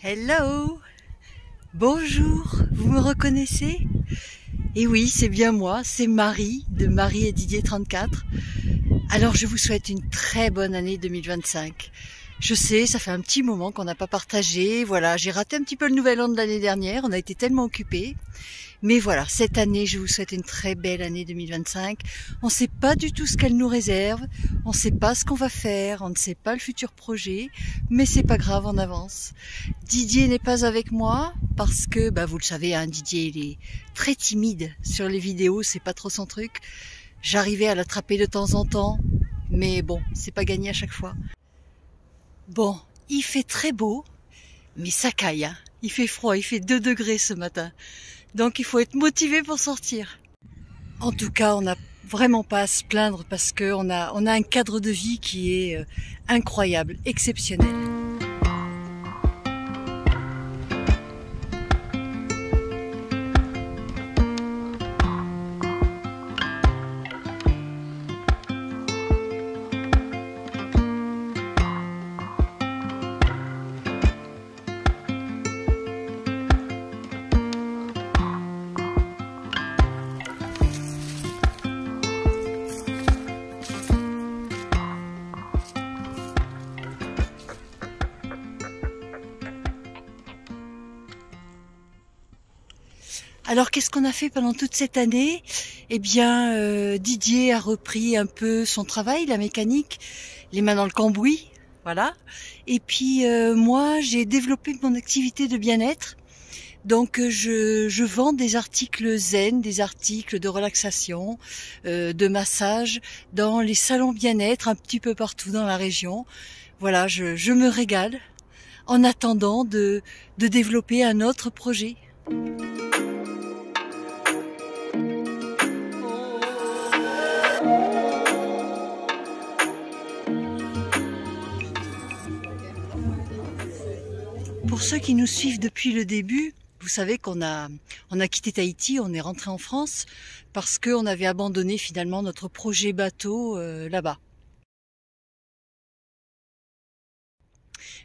Hello! Bonjour, vous me reconnaissez? Et oui, c'est bien moi, c'est Marie, de Marie et Didier 34. Alors je vous souhaite une très bonne année 2025. Je sais, ça fait un petit moment qu'on n'a pas partagé, voilà, j'ai raté un petit peu le nouvel an de l'année dernière, on a été tellement occupés. Mais voilà, cette année, je vous souhaite une très belle année 2025. On ne sait pas du tout ce qu'elle nous réserve, on ne sait pas ce qu'on va faire, on ne sait pas le futur projet, mais c'est pas grave, on avance. Didier n'est pas avec moi parce que, vous le savez, hein, Didier, il est très timide sur les vidéos, c'est pas trop son truc. J'arrivais à l'attraper de temps en temps, mais bon, c'est pas gagné à chaque fois. Bon, il fait très beau, mais ça caille, hein. Il fait froid, il fait 2 degrés ce matin. Donc il faut être motivé pour sortir. En tout cas, on n'a vraiment pas à se plaindre parce qu'on a un cadre de vie qui est incroyable, exceptionnel. Alors qu'est-ce qu'on a fait pendant toute cette année? Eh bien, Didier a repris un peu son travail, la mécanique, les mains dans le cambouis, voilà. Et puis moi, j'ai développé mon activité de bien-être. Donc je vends des articles zen, des articles de relaxation, de massage dans les salons bien-être un petit peu partout dans la région. Voilà, je me régale en attendant de développer un autre projet. Pour ceux qui nous suivent depuis le début, vous savez qu'on a quitté Tahiti, on est rentré en France parce qu'on avait abandonné finalement notre projet bateau là-bas.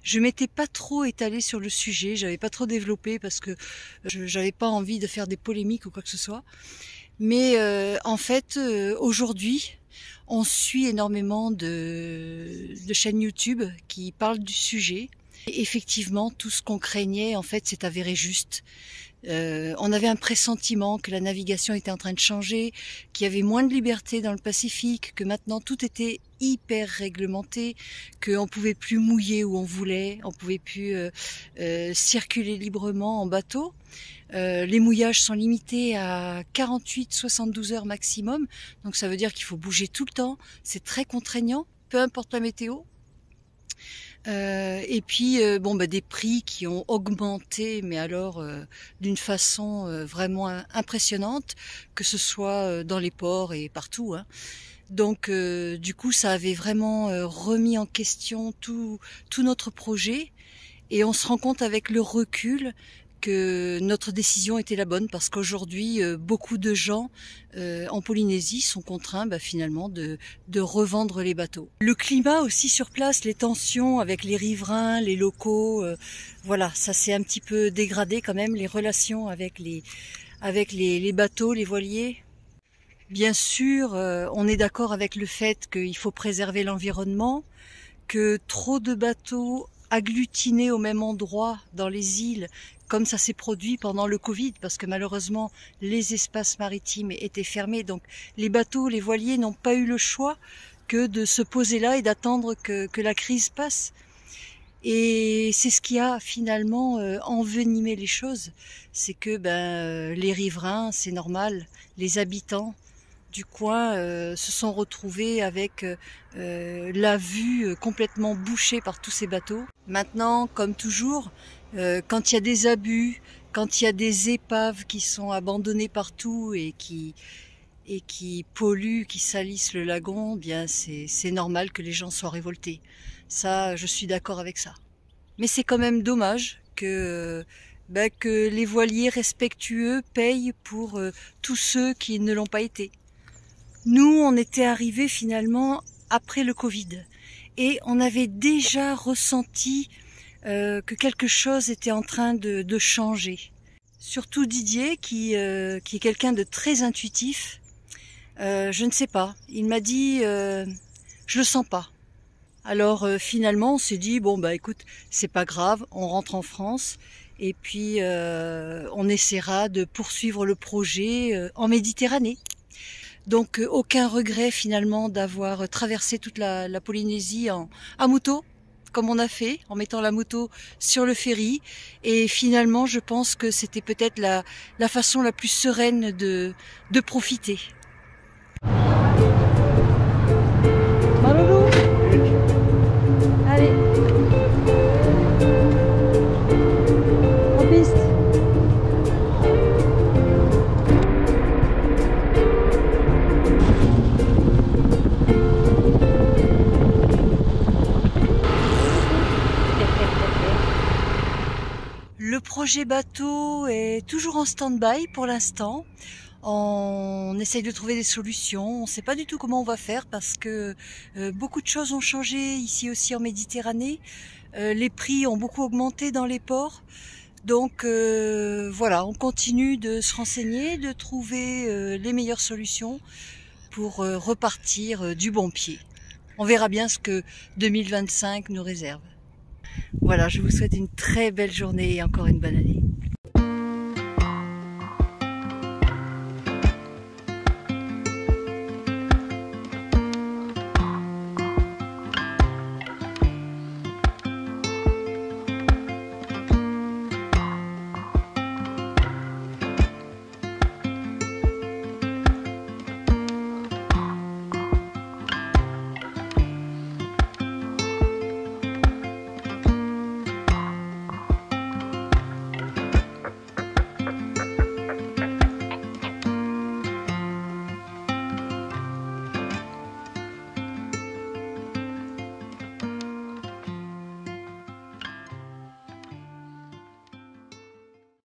Je m'étais pas trop étalée sur le sujet, j'avais pas trop développé parce que j'avais pas envie de faire des polémiques ou quoi que ce soit. Mais en fait, aujourd'hui, on suit énormément de chaînes YouTube qui parlent du sujet. Et effectivement, tout ce qu'on craignait, en fait, s'est avéré juste. On avait un pressentiment que la navigation était en train de changer, qu'il y avait moins de liberté dans le Pacifique, que maintenant tout était hyper réglementé, qu'on pouvait plus mouiller où on voulait, on pouvait plus circuler librement en bateau. Les mouillages sont limités à 48-72 heures maximum, donc ça veut dire qu'il faut bouger tout le temps. C'est très contraignant, peu importe la météo. Et puis des prix qui ont augmenté, mais alors d'une façon vraiment impressionnante, que ce soit dans les ports et partout, hein. Donc du coup ça avait vraiment remis en question tout notre projet, et on se rend compte avec le recul que notre décision était la bonne, parce qu'aujourd'hui beaucoup de gens en Polynésie sont contraints finalement de revendre les bateaux. Le climat aussi sur place, les tensions avec les riverains, les locaux, voilà, ça s'est un petit peu dégradé quand même, les relations avec les bateaux, les voiliers. Bien sûr, on est d'accord avec le fait qu'il faut préserver l'environnement, que trop de bateaux agglutinés au même endroit dans les îles, comme ça s'est produit pendant le Covid, parce que malheureusement les espaces maritimes étaient fermés, donc les bateaux, les voiliers n'ont pas eu le choix que de se poser là et d'attendre que la crise passe. Et c'est ce qui a finalement envenimé les choses, c'est que les riverains, c'est normal, les habitants du coin se sont retrouvés avec la vue complètement bouchée par tous ces bateaux. Maintenant, comme toujours, quand il y a des abus, quand il y a des épaves qui sont abandonnées partout et qui polluent, qui salissent le lagon, bien c'est normal que les gens soient révoltés. Ça, je suis d'accord avec ça. Mais c'est quand même dommage que les voiliers respectueux payent pour tous ceux qui ne l'ont pas été. Nous, on était arrivés finalement après le Covid, et on avait déjà ressenti que quelque chose était en train de changer. Surtout Didier, qui est quelqu'un de très intuitif. Je ne sais pas. Il m'a dit, je le sens pas. Alors finalement, on s'est dit bon bah écoute, c'est pas grave, on rentre en France et puis on essaiera de poursuivre le projet en Méditerranée. Donc aucun regret finalement d'avoir traversé toute la Polynésie à moto, comme on a fait, en mettant la moto sur le ferry. Et finalement, je pense que c'était peut-être la façon la plus sereine de profiter. Malolo, allez, en piste. Le projet bateau est toujours en stand-by pour l'instant. On essaye de trouver des solutions. On ne sait pas du tout comment on va faire parce que beaucoup de choses ont changé ici aussi en Méditerranée. Les prix ont beaucoup augmenté dans les ports. Donc voilà, on continue de se renseigner, de trouver les meilleures solutions pour repartir du bon pied. On verra bien ce que 2025 nous réserve. Voilà, je vous souhaite une très belle journée et encore une bonne année.